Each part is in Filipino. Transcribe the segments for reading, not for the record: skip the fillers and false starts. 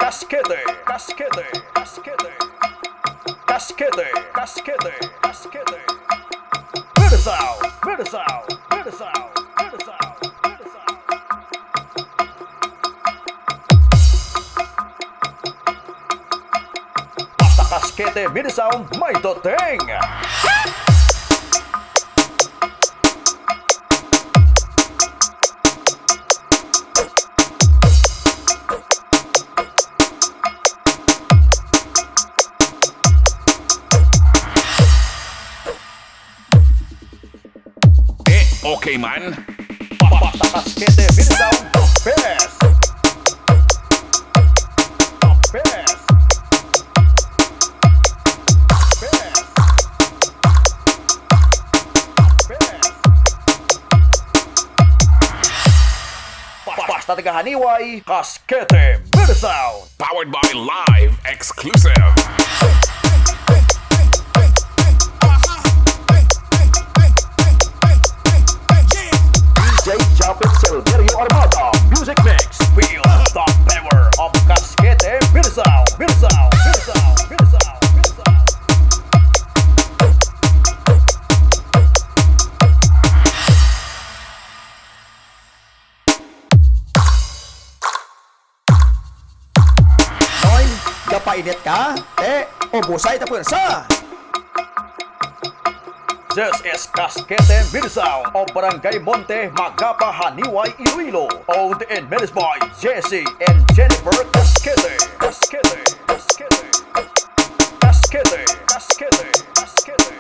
Casquete, casquete, casquete. Casquete, casquete, casquete. Versal, versal, versal, versal, versal. Basta Casquete-MINI sound, may dating. Okay man. Basta Casquete-MINI sound, the best. The best. Best. Best. Basta taga Janiuay, Casquete-MINI sound. Powered by Live Exclusive. Music mix. Feel the power of Casquete-MINI sound. MINI sound. MINI sound. MINI sound. MINI sound. Noy, gapainit ka? O busay ta pwersa? This is Casquete-MINI sound of Brgy.Monte Magapa Janiuay Ilo Ilo. Owned and managed by Jessie and Jennifer Casquete. Casquete. Casquete. Casquete. Casquete. Casquete.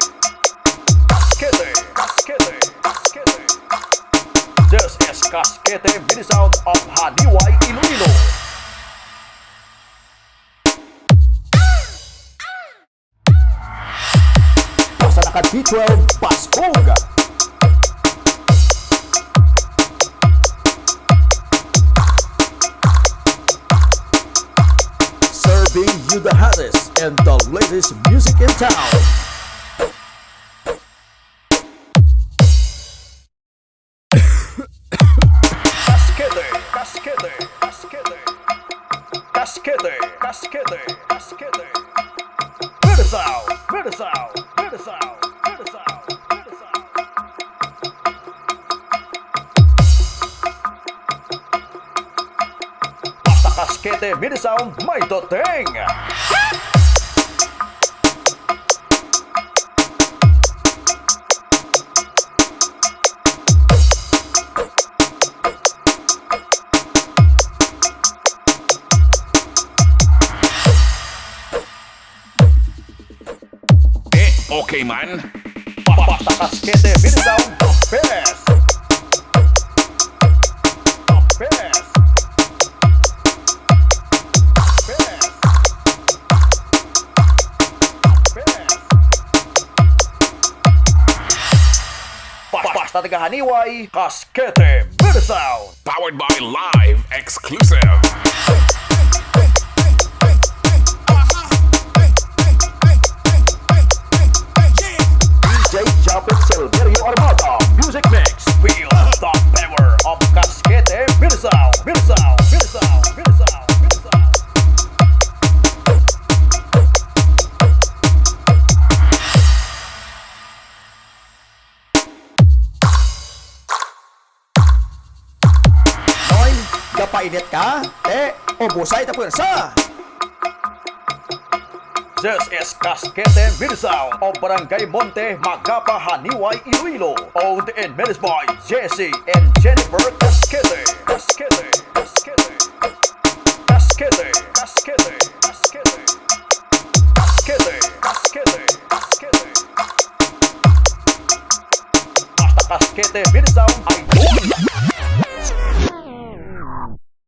Casquete. Casquete. Casquete. This is Casquete-MINI sound of Janiuay Ilo Ilo. Sa naka-D12 Paskog. Serving you the hottest and the latest music in town. Casquete, casquete, casquete. Casquete, casquete, casquete. Versal, versal, versal, versal, versal. Basta Casquete-MINI sound, may dating. Okay man. Basta Casquete-MINI sound, the best. The best. Best. Best. Basta taga Janiuay, Casquete-MINI sound. Powered by Live Exclusive. Music mix. Feel the power of Casquete-MINI sound. MINI sound. MINI sound. MINI sound. MINI sound. Noy, gapainit ka? O busay ta pwersa? This is Casquete-MINI sound of Brgy.Monte Magapa Janiuay Ilo Ilo. Owned and managed by Jessie and Jennifer Casquete. Casquete. Casquete. Casquete. Casquete. Casquete. Casquete. Casquete. Casquete. Basta Casquete-MINI sound, idol.